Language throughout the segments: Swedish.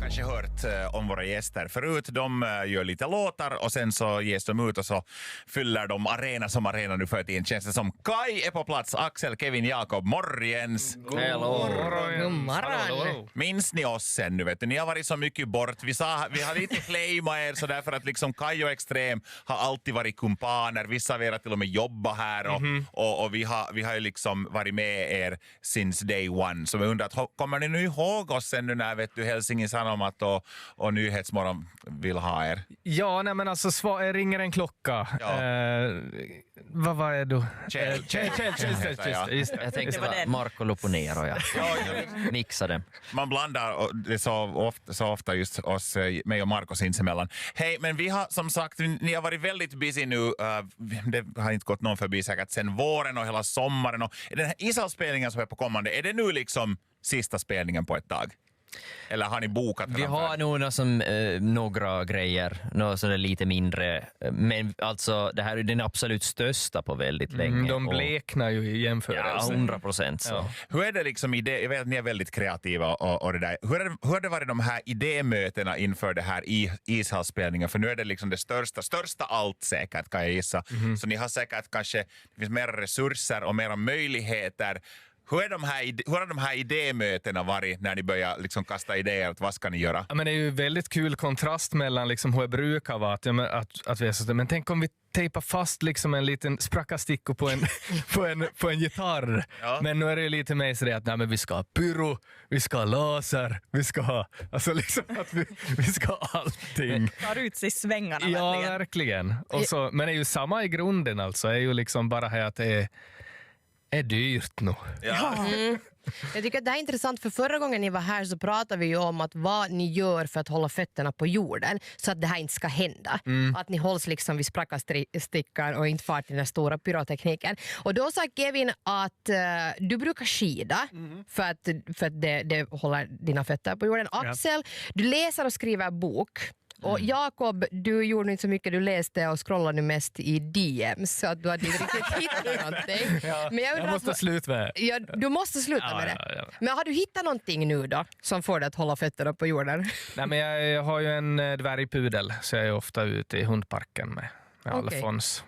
kanske hört om våra gäster förut. De gör lite låtar och sen så ges de ut och så fyller de arena som arena nu för tiden. Känns det som Kai är på plats, Axel, Kevin, Jakob, morgens. Hello. God morgon. Minns ni oss ännu, vet du? Ni har varit så mycket bort. Vi har lite claimat er så därför att liksom Kai och Extrem har alltid varit kumpaner. Vissa av er har till och med jobbat här och vi har ju liksom varit med er since day one. Så vi undrar att kommer ni nu ihåg oss ännu när vet du Helsingin Sanomat och Nyhetsmorgon vill ha er? Ja, nej men alltså ringer en klocka. Ja. Vad är du? Kjell. Just Jag tänkte Det var vara den. Marco Loponero, ja. Mixa dem. Man blandar och det är så ofta just oss, mig och Marco sinsemellan. Hej, men vi har som sagt, ni har varit väldigt busy nu. Det har inte gått någon förbi säkert sen våren och hela sommaren. Och den här ishalsspelningen som är på kommande, är det nu liksom sista spelningen på ett tag? Eller har ni bokat? Vi har nog några grejer, något sådär lite mindre, men alltså det här är den absolut största på väldigt länge. De bleknar ju i jämförelse. 100% så. Ja. Hur är det liksom jag vet att ni är väldigt kreativa och det där. Hur har det varit de här idémötena inför det här ishallsspelningen? För nu är det liksom det största allt säkert kan jag gissa. Så ni har säkert kanske, det finns mer resurser och mera möjligheter. Hur har de här idémötena varit när ni börjar liksom kasta idéer? Vad ska ni göra? Ja, men det är ju väldigt kul kontrast mellan liksom hur jag brukar vara. Att vi är så, men tänk om vi tejpar fast liksom en liten sprackasticko på en gitarr. Ja. Men nu är det ju lite mer så att nej, men vi ska ha pyro, vi ska ha laser, vi ska ha alltså liksom att vi ska ha allting. Tar ut sig i svängarna Ja, verkligen. verkligen. Och så, men det är ju samma i grunden alltså. Det är ju liksom bara här att det är dyrt nu. Ja. Jag tycker att det här är intressant för förra gången ni var här så pratade vi ju om att vad ni gör för att hålla fötterna på jorden så att det här inte ska hända. Att ni hålls liksom vid sprackastickar och inte far till den stora pyrotekniken. Och då sa Kevin att du brukar skida för att det håller dina fötter på jorden. Axel, du läser och skriver bok. Och Jakob, du gjorde inte så mycket, du läste och scrollade mest i DMs så att du hade inte riktigt hittat någonting. Men Jag måste sluta med det. Ja, du måste sluta med det. Ja. Men har du hittat någonting nu då som får dig att hålla fötterna på jorden? Nej, men jag har ju en dvärgpudel så jag är ofta ute i hundparken med Okej. Alfons.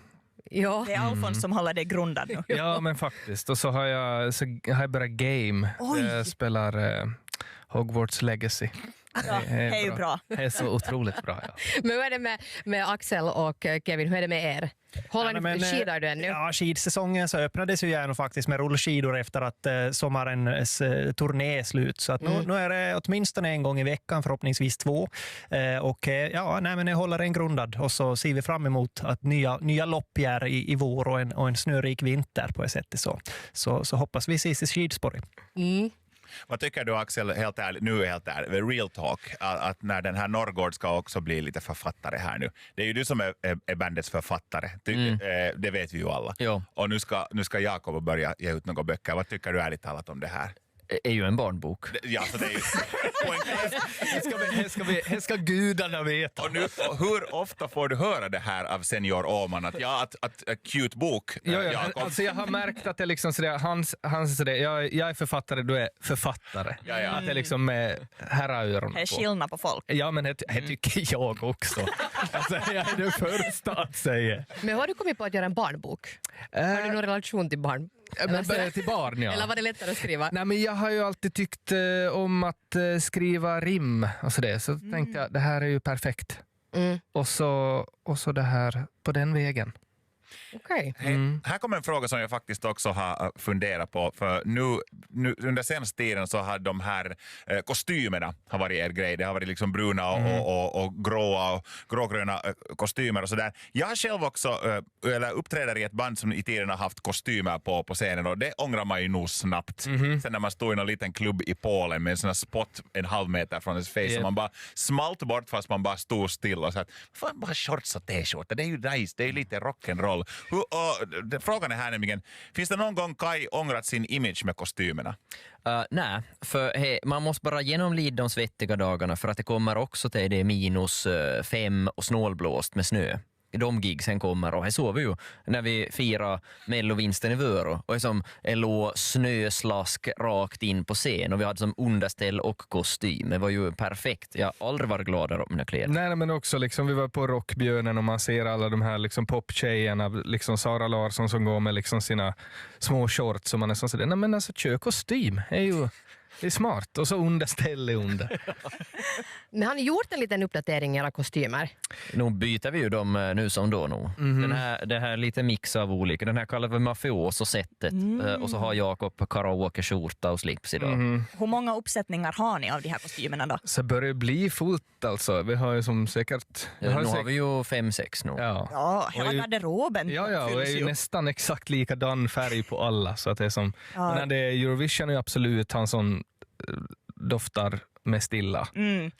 Ja. Det är Alfons som håller dig grundad nu. Ja, men faktiskt. Och så har jag börjat game. Oj. Jag spelar Hogwarts Legacy. Ja, det är ju bra. Det är så otroligt bra, ja. Men hur är det med Axel och Kevin? Hur är det med er? Skidar du ännu? Ja, skidsäsongen så öppnades ju gärna faktiskt med rullskidor efter att sommarens turné är slut. Så att nu är det åtminstone en gång i veckan, förhoppningsvis 2. Men jag håller en grundad och så ser vi fram emot att nya loppjär i vår och en snörik vinter på ett sätt. Så hoppas vi ses i skidspåret. Vad tycker du Axel, helt ärligt, real talk, att när den här Norrgård ska också bli lite författare här nu. Det är ju du som är bandets författare, det vet vi ju alla. Jo. Och nu ska Jakob börja ge ut några böcker. Vad tycker du ärligt talat om det här? Är ju en barnbok. Ja, så det är ju Det ska gudarna veta. och nu, hur ofta får du höra det här av senior Åman att cute bok, Jakob? Alltså jag har märkt att det är liksom sådär, hans sådär, jag är författare, du är författare. Ja. Att det är liksom med herraöron Det är på. skillnad på folk. Ja, men det tycker jag också. Alltså, jag är den första att säga. Men har du kommit på att göra en barnbok? Har du någon relation till barn? Men till barn, ja. Eller var det lättare att skriva? Nej, men jag har ju alltid tyckt om att skriva rim och sådär. Så tänkte jag, det här är ju perfekt. Och så det här på den vägen. Okej. Här kommer en fråga som jag faktiskt också har funderat på. För nu under senaste tiden så har de här kostymerna har varit er grej. Det har varit liksom bruna och gråa och grågröna kostymer och sådär. Jag har själv också uppträder i ett band som i tiden har haft kostymer på scenen och det ångrar man ju nog snabbt. Sen när man stod i någon liten klubb i Polen med en sån här spot en halv meter från ens face och man bara smalt bort fast man bara stod still och sa att fan bara shorts och t-skjorta, det är ju nice, det är ju lite rock'n'roll. Frågan är här nämligen, finns det någon gång Kai ångrat sin image med kostymerna? Nej, för man måste bara genomlida de svettiga dagarna för att det kommer också till det -5 och snålblåst med snö. de gigsen kommer, och här såg vi ju när vi firar mellovinsten i Vörå, och som låg snöslask rakt in på scen, och vi hade som underställ och kostym. Det var ju perfekt. Jag har aldrig varit gladare om mina kläder. Nej, men också liksom, vi var på Rockbjörnen och man ser alla de här liksom poptjejerna, liksom Sara Larsson som går med liksom sina små shorts, och man är så sådär, nej men alltså kör kostym, det är smart, och så underställ under. Men har ni gjort en liten uppdatering i era kostymer? Nu byter vi ju dem nu som då nog. Det här lite mix av olika. Den här kallar vi mafios och sättet. Och så har Jakob karaoke-skjorta och slips idag. Hur många uppsättningar har ni av de här kostymerna då? Så börjar det bli fullt alltså. Vi har ju som säkert... Nu har vi ju 5-6 nu. Ja, Hela garderoben och det fylls är ju ju. nästan exakt likadan färg på alla. Så att det är som... Ja. Men det är Eurovision är absolut han som doftar mest illa.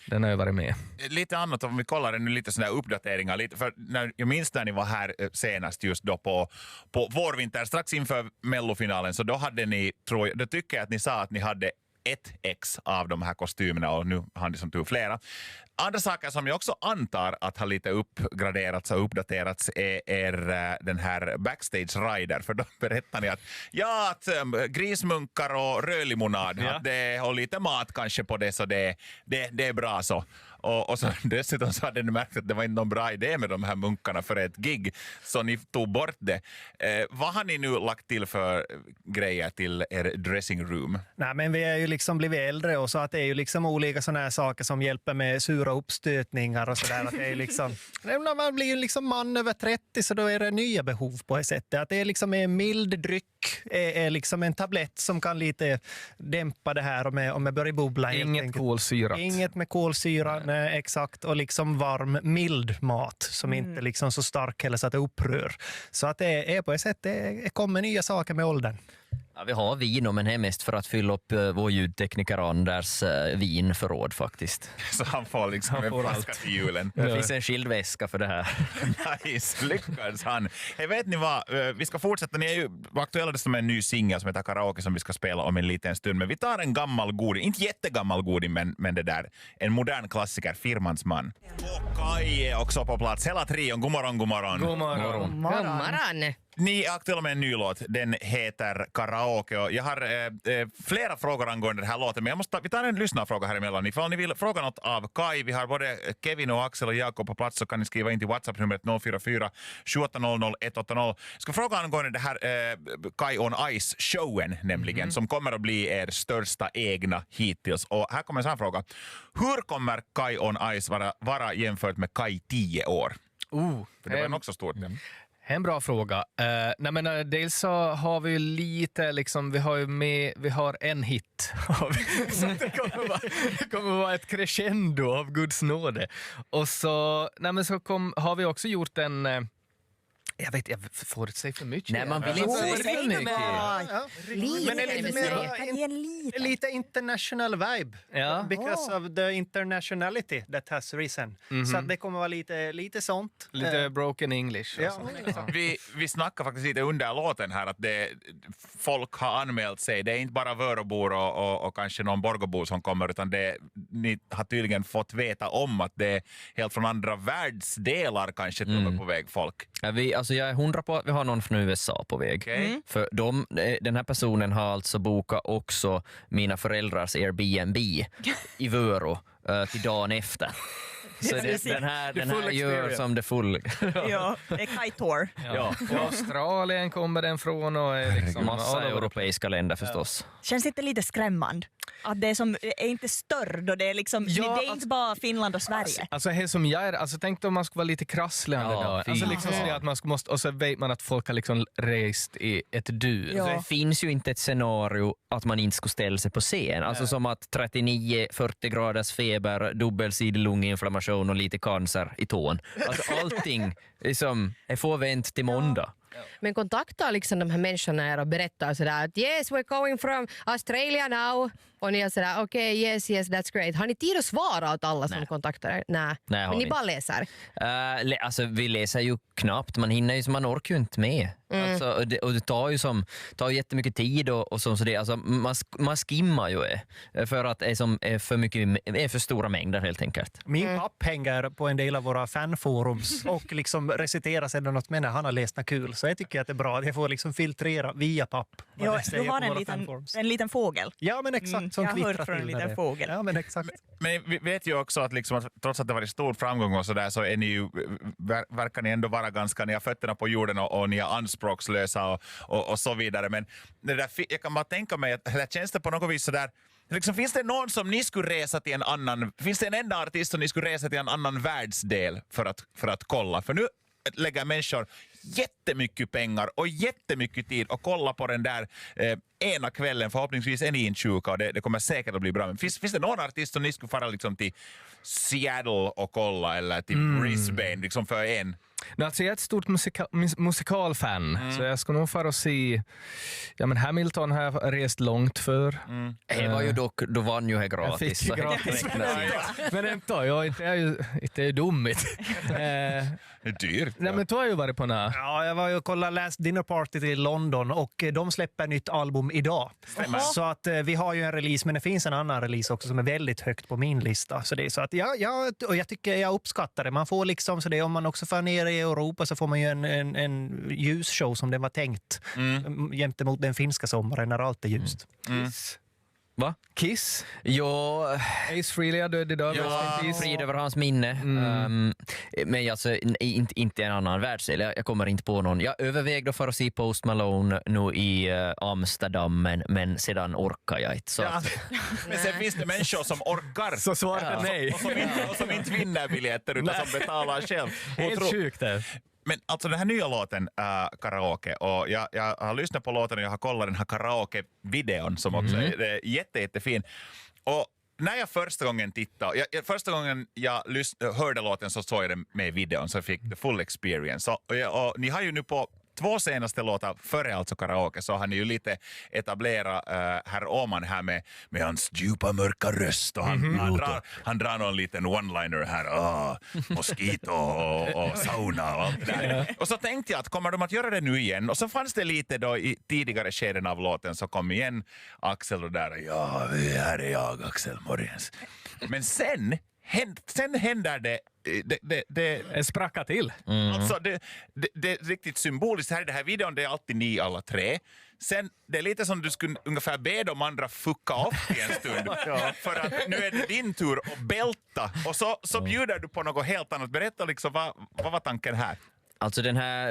Den har ju varit med. Lite annat om vi kollar nu lite sådana uppdateringar. Lite, för jag minns när ni var här senast just då på vårvinter, strax inför mellofinalen, så då hade ni, tror jag, då tycker jag att ni sa att ni hade ett ex av de här kostymerna, och nu har ni som tur flera. Andra saker som jag också antar att har lite uppgraderats och uppdaterats är den här backstage rider, för då berättar ni att grismunkar och rödlimonad, att det, och lite mat kanske på det, så det är bra så. Och så dessutom så hade ni märkt att det var inte någon bra idé med de här munkarna för ett gig, så ni tog bort det. Vad har ni nu lagt till för grejer till er dressing room? Nej, men vi är ju liksom blivit äldre, och så att det är ju liksom olika såna här saker som hjälper med sura uppstötningar och sådär. Att det är liksom, när man blir ju liksom man över 30, så då är det nya behov på ett sätt. Att det är liksom en mild dryck, är liksom en tablett som kan lite dämpa det här om jag börjar bubbla. Inget kolsyrat. Inget med kolsyra, nej, exakt. Och liksom varm, mild mat som inte liksom så stark heller så att det upprör. Så att det är på ett sätt, det kommer nya saker med åldern. Ja, vi har vin, men det är mest för att fylla upp vår ljudtekniker Anders vinförråd faktiskt. Så han får liksom en flaska till julen. Det finns en skild väska för det här. Nice, lyckades han. Hej, vet ni vad? Vi ska fortsätta. Ni är ju aktuella som en ny singel som heter Karaoke som vi ska spela om en liten stund. Men vi tar en gammal goding, inte jättegammal goding, men det där. En modern klassiker, Firmans man. Och Kai är också på plats. Hela trion. God morgon, god morgon. God morgon. God morgon. Ni är aktuella med en ny låt. Den heter Karaoke. Och jag har flera frågor angående den här låten, men vi tar en lyssnarfråga här emellan. Ifall ni vill fråga något av Kai, vi har både Kevin och Axel och Jakob på plats, så kan ni skriva in till WhatsApp-numret 044 780 180. Jag ska fråga angående det här Kai on Ice-showen nämligen, som kommer att bli er största egna hittills. Och här kommer en sån fråga. Hur kommer Kai on Ice vara jämfört med Kai 10 år? För det var också stort. En bra fråga. Dels så har vi ju lite, liksom, vi har en hit. Så det kommer vara ett crescendo av Guds nåde. Och så, har vi också gjort en... Jag får inte säga för mycket. Nej, man vill inte säga för mycket. Men det är lite international vibe. Ja. Because of the internationality that has risen. Så att det kommer vara lite sånt. Lite broken English. Ja. Vi snackar faktiskt lite under låten här att folk har anmält sig. Det är inte bara Vörobor och kanske någon Borgobor som kommer, utan ni har tydligen fått veta om att det är helt från andra världsdelar kanske på väg folk. Ja, jag är 100 på att vi har någon från USA på väg. Okay. För den här personen har alltså bokat också mina föräldrars Airbnb i Vörå till dagen efter. Så den här gör som det full. Ja, det är Kai Tour. Ja. Australien kommer den från och liksom Massa europeiska länder förstås. Känns inte lite skrämmande? Att det är inte störd och det är liksom, det är inte bara Finland och Sverige. Alltså här som jag är, tänk om man skulle vara lite krasslig då. Alltså liksom så att man måste, och så vet man att folk har liksom rest i ett dur. Ja. Det finns ju inte ett scenario att man inte skulle ställa sig på scen. Alltså som att 39-40 graders feber, dubbelsidig lunginflammation och lite cancer i tån. Alltså allting liksom är får vänt till måndag. Men kontakta liksom de här människorna och berättar sådär att yes, we're going from Australia now. Och ni är sådär, okej, yes, that's great. Har ni tid att svara åt alla som kontaktar er? Nej. Men ni bara läser? Alltså vi läser ju knappt, man hinner ju, man orkar ju inte med. Alltså, och det tar ju jättemycket tid och så det, alltså, man skimmar ju för att det är för mycket, är för stora mängder helt enkelt. Min papp hänger på en del av våra fanforums och liksom reciterar sedan något med när han har läst något kul. Så jag tycker att det är bra att jag får liksom filtrera via papp. Jo, du har en liten fågel. Ja, men exakt. Som jag har hört kvittrar från en till liten det. fågel. Ja, men exakt. Men vi vet ju också att, liksom, att trots att det varit stor framgång och så där, så är ni ju, verkar ni ändå vara ganska, ni har fötterna på jorden och ni är anspråkslösa och så vidare. Men det där, jag kan bara tänka mig att det känns det på något vis så där, liksom, finns det någon som ni skulle resa till finns det en enda artist som ni skulle resa till en annan världsdel för att kolla? För nu lägger människor jättemycket pengar och jättemycket tid och kolla på den där ena kvällen. Förhoppningsvis är ni inte sjuka och det kommer säkert att bli bra. Men finns det någon artist som ni skulle fara liksom till Seattle och kolla eller till Brisbane liksom för en? Alltså jag är ett stort musikalfan, så jag ska nog fara och se, ja men Hamilton har jag rest långt för. Det var ju dock, då vann ju här gratis. Jag fick gratis. Men inte, jag är ju dummigt. Det är dyrt. Nej, men du har ju varit på några. Ja, jag var ju och kollade Last Dinner Party till London och de släpper nytt album idag. Så att vi har ju en release, men det finns en annan release också som är väldigt högt på min lista. Så det är så att och jag tycker jag uppskattar det. Man får liksom, så det om man också får ner i Europa så får man ju en ljusshow som den var tänkt gentemot den finska sommaren när allt är ljust. Va? Kiss? Ja, Ace Frehley död idag. frid över hans minne. Men alltså, inte en annan världsdel. Jag kommer inte på någon. Jag övervägde för att se Post Malone nu i Amsterdam, men sedan orkar jag inte. Så Men sen finns det människor som orkar. Så svarar nej. Och som inte vinner biljetter utan som betalar själv. Helt sjukt det. Men alltså den här nya låten, Karaoke, och jag har lyssnat på låten och jag har kollat den här karaoke-videon som också är jättefin. Och när jag första gången tittade, första gången jag hörde låten så såg jag den med videon så jag fick the full experience. Och ni har ju nu på 2 senaste låtar före alltså Karaoke så har ni ju lite etablerat herr Åman här med hans djupa mörka röst och han drar någon liten one-liner här, mosquito och sauna och allt det där. Och så tänkte jag att kommer de att göra det nu igen? Och så fanns det lite då i tidigare skeden av låten så kom igen Axel och där, ja, här är jag Axel Morgens. Men sen händer det spracka till. Alltså det är riktigt symboliskt här i den här videon, det är alltid ni alla tre. Sen, det är lite som du skulle ungefär be de andra fucka upp i en stund. För att nu är det din tur att bälta. Och så bjuder du på något helt annat. Berätta liksom, vad var tanken här? alltså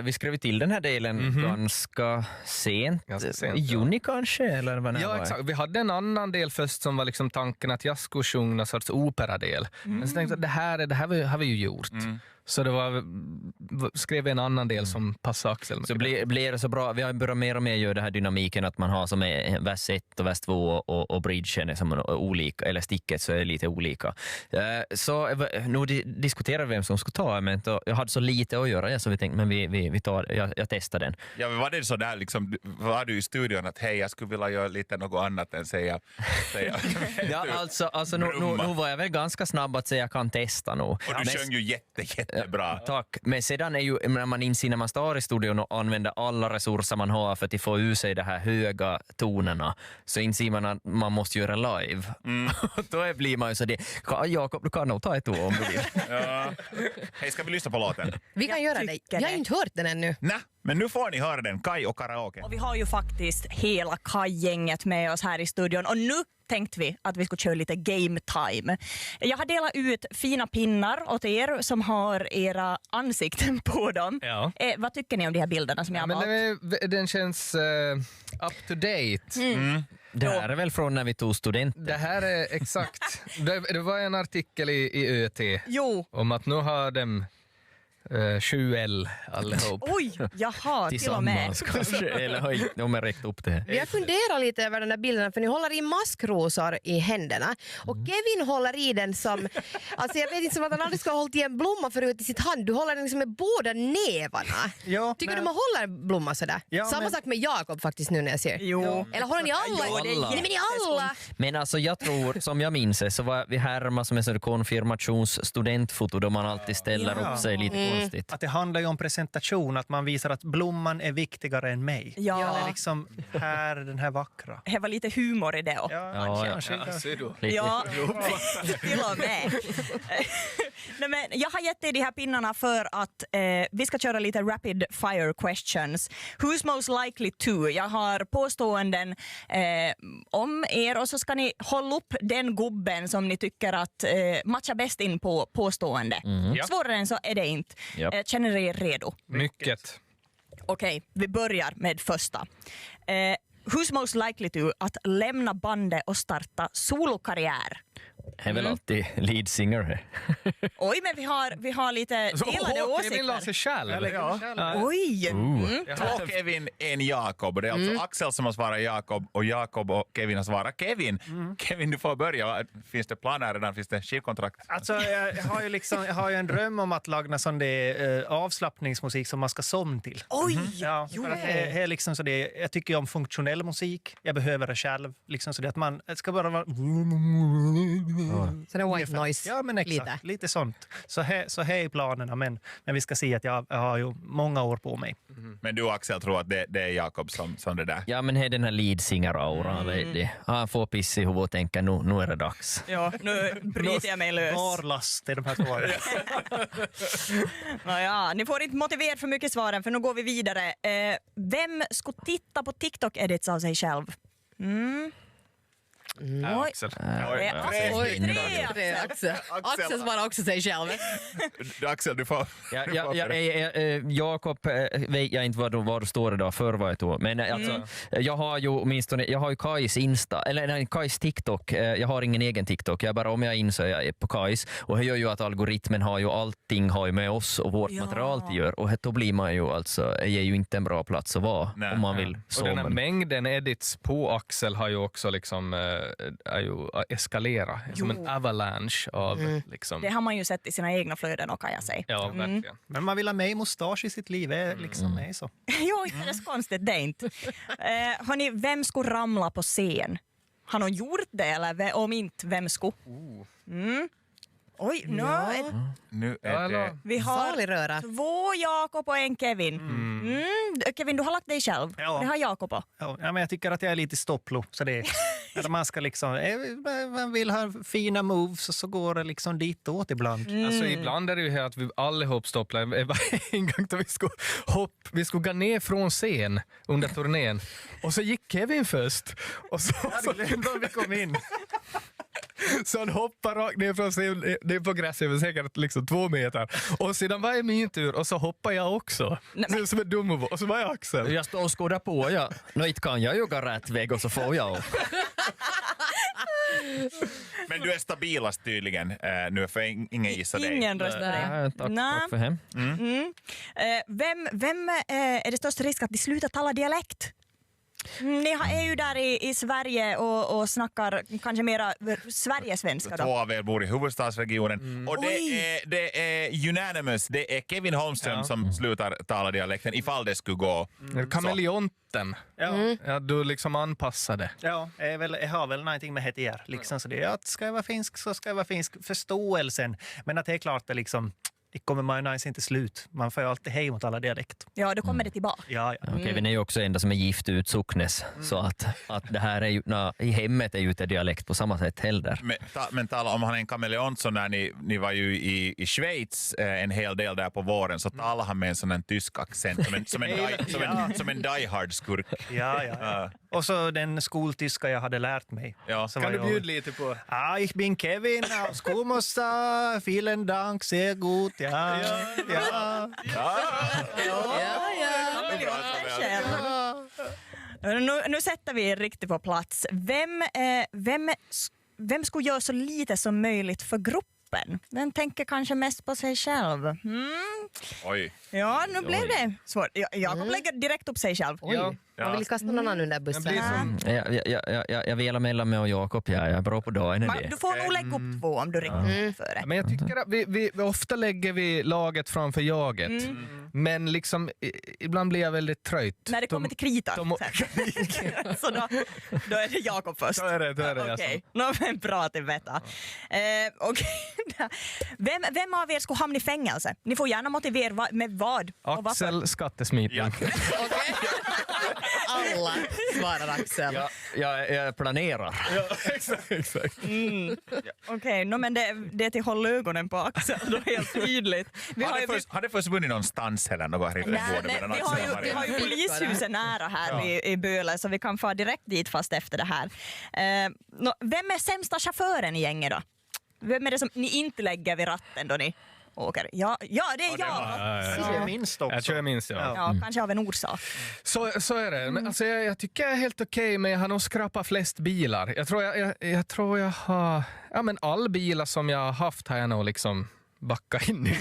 vi skrev till den här delen ganska sent. I juni kanske? Eller vad det var. Exakt. Vi hade en annan del först som var liksom tanken att jag skulle sjunga någon sorts operadel. Men så tänkte jag att det här har vi ju gjort. Så det skrev en annan del som passar Axel. Så blir det så bra. Vi har börjat mer och mer göra den här dynamiken att man har som är vers 1 och vers 2 och bridgen är som olika, eller sticket så är det lite olika. Så nu diskuterar vi vem som ska ta men jag hade så lite att göra så vi tänkte men vi tar, jag testar den. Ja, men var det så där liksom, var du i studion att hej, jag skulle vilja göra lite något annat än säga ja, alltså nu var jag väl ganska snabb att säga jag kan testa nu. Och du sjöng ju jättebra. Tack. Men sedan är ju när man inser när man står i studion och använder alla resurser man har för att få ur sig de här höga tonerna så inser man att man måste göra live. Då blir man ju så det. Jakob, du kan nog ta ett ord om du vill. Ja. Hej, ska vi lyssna på låten? Vi kan göra det. Jag har inte hört den ännu. Nej, men nu får ni höra den. Kaj och Karaoke. Och vi har ju faktiskt hela Kaj-gänget med oss här i studion och nu tänkte vi att vi skulle köra lite game time. Jag har delat ut fina pinnar åt er som har era ansikten på dem. Ja. Vad tycker ni om de här bilderna som jag har valt? Den känns up to date. Det här är väl från när vi tog studenten. Det här är exakt. Det var en artikel i ÖT Jo. om att nu har de 7L allihop. Oj, jaha, till och med. Tillsammans kanske, eller har de har räckt upp det. Vi har funderat lite över den här bilden, för ni håller i maskrosor i händerna och Kevin håller i den som, alltså jag vet inte, som att han aldrig ska ha hållit i en blomma förut i sitt hand. Du håller den liksom med båda nävarna. Ja, Tycker men- du man håller blomma sådär? Ja, Samma men- sak med Jakob faktiskt nu när jag ser. Jo. Eller håller ni alla? Jo, det är Nej, men ni alla! Men alltså jag tror, som jag minns det, så var vi härma som en sån konfirmationsstudentfoto då man alltid ställer Ja. upp sig lite konstigt. Att det handlar ju om presentation, att man visar att blomman är viktigare än mig. Ja. Det är liksom här, den här vackra. Det var lite humor i det. Ja, kanske. Ser du? Lite. Ja, till och med. Nej, men jag har gett dig de här pinnarna för att vi ska köra lite rapid fire questions. Who's most likely to? Jag har påståenden om er och så ska ni hålla upp den gubben som ni tycker att matchar bäst in på påstående. Ja. Svårare än så är det inte. Japp. Känner ni er redo? Mycket. Okej, vi börjar med första. Who's most likely to att lämna bandet och starta solokarriär? Det är väl alltid lead singer. Oj, men vi har lite delade Kevin la åsikter. sig själv. Oj! Två Kevin, en Jakob. Och det är alltså Axel som har svarat Jakob och Jakob och Kevin har svarat Kevin. Kevin, du får börja. Finns det planer redan? Finns det skivkontrakt? Alltså, jag har ju en dröm om att laga sån där avslappningsmusik som man ska somna till. Oj! Ja, för att det är liksom så det, jag tycker om funktionell musik. Jag behöver det själv. Liksom så det att man ska bara vara... Så det är white noise. Ja, men exakt. Lite sånt. Så här är planerna, men vi ska se att jag har ju många år på mig. Men du Axel tror att det är Jakob som det där. Ja, men det är den här lead singer-auran. Han får piss i huvudet och tänker nu är det dags. Ja, nu bryter jag mig lös. Norrlast är de här två. Naja, ni får inte motivera för mycket svaren för nu går vi vidare. Vem ska titta på TikTok-edits av sig själv? Oj. Axel. Tre Axel. Axel svarar också sig själv. Axel, du får... Jakob vet jag inte vad det står idag, för vad jag tror. Men alltså, jag har ju Kajs Insta, eller nej, Kajs TikTok. Jag har ingen egen TikTok, jag bara om jag är in så är jag på Kajs. Och det gör ju att algoritmen har ju med oss och vårt material till gör. Och då blir man ju alltså, är ju inte en bra plats att vara om man vill Och den här sova. mängden edits på Axel har ju också liksom är ju eskalerat som en avalanche av liksom... Det har man ju sett i sina egna flöden och kan jag säga. Ja, verkligen. Men man vill ha med mustasch i sitt liv. Är liksom är så. Jo, det är så konstigt, det är inte. Hörni, vem skulle ramla på scen? Har någon gjort det eller om inte, vem skulle? Oj, Nu är det... vi har Salig röra. 2 Jakob och en Kevin. Kevin, du har lagt dig själv. Ja. Det har Jakob på. Ja, men jag tycker att jag är lite stopplo. Så det är, man ska liksom, man vill ha fina moves och så går det liksom dit åt ibland. Alltså ibland är det ju här att vi allihop stopplar. En gång då vi skulle gå ner från scen under turnén och så gick Kevin först och så vi kom in. så han hoppar rakt ner från scen, ner på gräset över säkert liksom 2 meter och sedan var det min tur och så hoppar jag också. Så som en dum och så var jag Axel. Jag står och skådar på, ja. Inte kan jag ju gå rätt väg och så får jag upp. Men du är stabilast tydligen nu, för ingen gissar dig. Ingen röstar dig. Tack för hem. Vem är det största risk att de slutar tala dialekt? Ni är ju där i Sverige och snackar kanske mera Sverigesvenska då. 2 av er bor i huvudstadsregionen. Och det är unanimous. Det är Kevin Holmström som slutar tala dialekten ifall det skulle gå. Kameleonten. Ja, du liksom anpassade. Ja, jag har väl någonting med det här. Liksom, så det är att ska jag vara finsk så ska jag vara finsk. Förståelsen. Men att det är klart det liksom... Det kommer man inte slut. Man får ju alltid hej mot alla dialekt. Ja, då kommer det tillbaka. Ja. Kevin är ju också enda som är gift ut socknes. Så att det här är ju, i hemmet är ju inte dialekt på samma sätt heller. Men tala om han är en kameleont, så när ni var ju i Schweiz en hel del där på våren, så talade han med en sån en tysk accent som en die-hard-skurk. Ja. Och så den skoltyska jag hade lärt mig. Ja. Så Kan var du jag- bjuda lite på? Ich bin Kevin aus Kumossa. Vielen Dank, sehr gut. Ja. Nu sätter vi er riktigt på plats. Vem skulle göra så lite som möjligt för gruppen? gruppen? Den tänker kanske mest på sig själv. Oj. Ja, nu blev det svårt. Jakob lägger direkt upp sig själv. Ja. Man vill kasta någon annan under bussen. Jag vill mellan mig och Jakob. Jag är bra på dagen. Du får nog lägga upp 2 om du riktigt för det. Men jag tycker att vi ofta lägger vi laget framför jaget. Men liksom, ibland blir jag väldigt tröjt. När det kommer till kritan. Så då är det Jakob först. Så är det. Okej, men bra att veta. Vem av er skulle hamna i fängelse? Ni får gärna motivera med vad. Och varför. Axel skattesmitning. Okej. Alla svarar Axel. Jag planerar. Exakt. Okej, men det är till håll ögonen på Axel. Då helt tydligt. Har det försvunnit någonstans eller något här i båda? Vi har ju polishuset nära här i Böle, så vi kan få direkt dit fast efter det här. Vem är sämsta chauffören i gänget då? Vem är det som ni inte lägger vid ratten då ni åker? Ja, det är jag. Jag minst också. Jag tror jag minns, Ja, kanske av en orsak. Så är det. Men alltså, jag tycker jag är helt okej, men jag har nog skrapat flest bilar. Jag tror jag har... Ja, men all bilar som jag har haft har jag nog liksom backa in i.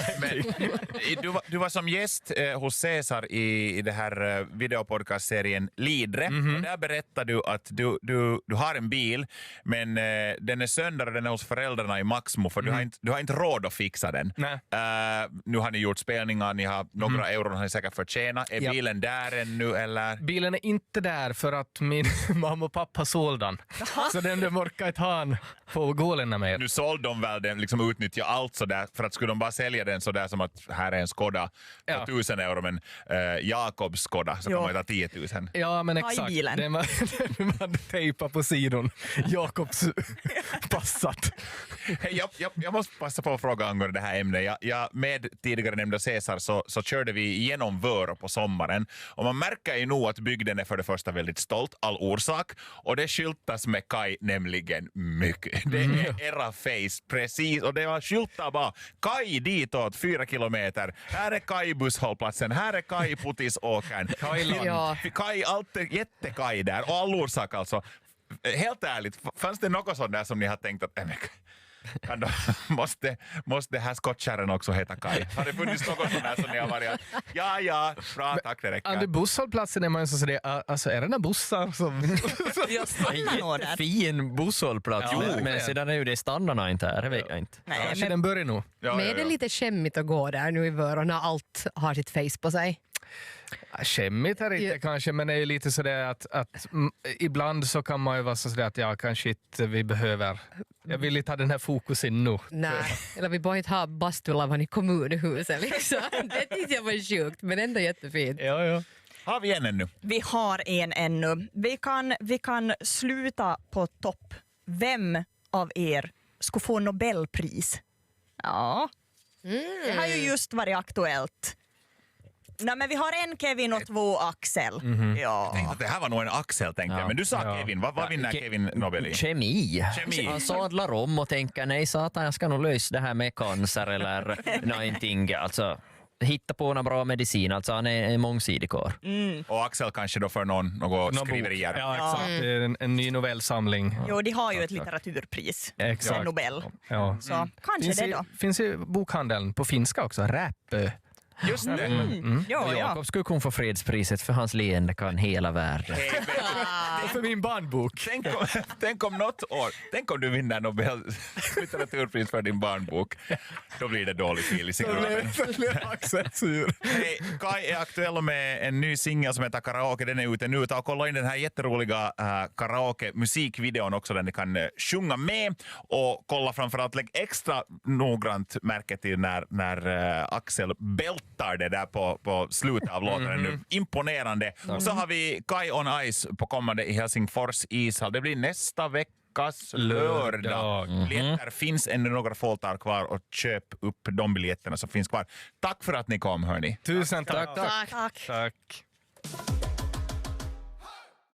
Du var som gäst hos Cesar i det här videopodcastserien Lidre. Och där berättade du att du har en bil, men den är sönder och den är hos föräldrarna i Maxmo, för du har inte råd att fixa den. Nu har ni gjort spelningar, ni har några euron har ni säkert förtjänat. Är bilen där ännu eller? Bilen är inte där för att min mamma och pappa sålde den. Så den morkar ett han på gålen med. Nu sålde de väl den, liksom utnyttja allt sådär, för att skulle de bara sälja den sådär som att här är en Skoda för 1000 euro, men Jakobs Skoda så kan man ju ta 10 000. Ja, men exakt. Den var tejpa på sidan. Jakobs passat. Jag måste passa på att fråga angående det här ämnet. Jag med tidigare nämnda Cesar så körde vi igenom Vörå på sommaren, och man märker ju nog att bygden är för det första väldigt stolt, all orsak, och det skyltas med Kaj nämligen mycket. Det är era face, precis, och det var skyltar bara Kaj ditåt 4 kilometer, här är Kaj busshållplatsen, här är Kaj putisåkern, Kaj, allt är jättekaj där, och all orsak alltså. Helt ärligt, fanns det något sånt där som ni har tänkt att måste det här skottkärren också heta Kaj? Har det funnits något sånt där som ni har varit ja, bra, tack, det räcker. Busshållplatsen är man ju så sådär, alltså är det några bussar som... Fin busshållplats, men sedan är ju det standarderna inte här, det vet jag inte. Nej, men den börjar nog. Men är det lite skämmigt att gå där nu i Vörå när allt har sitt face på sig? Skämmigt är det inte kanske, men det är ju lite sådär att ibland så kan man ju vara sådär att kanske inte vi behöver, jag vill inte ha den här fokusen nu. Nej, eller vi bara inte ha bastulavan i kommunhuset liksom. Det tyckte jag var sjukt, men ändå jättefint. Ja. Har vi en ännu? Vi har en ännu. Vi kan sluta på topp. Vem av er skulle få Nobelpris? Ja, det har ju just varit aktuellt. Nej, men vi har en Kevin och 2 Axel. Ja. Jag tänkte att det här var nog en Axel, tänkte jag. Men du sa Kevin. Vad vinner Kevin Nobel i? Kemi. Han sadlar om och tänker nej satan, jag ska nog lösa det här med cancer eller någonting. Alltså, hitta på någon bra medicin. Alltså han är en mångsidig karl. Och Axel kanske då för någon skriverier. Ja, exakt. Det är en ny novellsamling. Jo, de har ju ett litteraturpris. Exakt. Nobel. Ja. Så kanske det då. Finns i bokhandeln på finska också. Rappö. Just det. Jakob skulle kunna få fredspriset för hans leende kan hela världen. Det är för min barnbok. Tänk om något år, tänk om du vinner Nobel litteraturpris för din barnbok. Då blir det dålig fil i cigaretten. Kai är aktuell med en ny singel som heter Karaoke. Den är ute nu. Ta och kolla in den här jätteroliga karaoke-musikvideon också där ni kan sjunga med. Och kolla framförallt, lägg extra noggrant märke till när Axel bältar det där på slutet av låten. Nu. Imponerande. Och så har vi Kai on Ice på kommande i Helsingfors ishall. Det blir nästa veckas lördag. Biljetter finns ännu några fåtal kvar och köp upp de biljetterna som finns kvar. Tack för att ni kom, hörni. Tusen tack. Tack. Tack.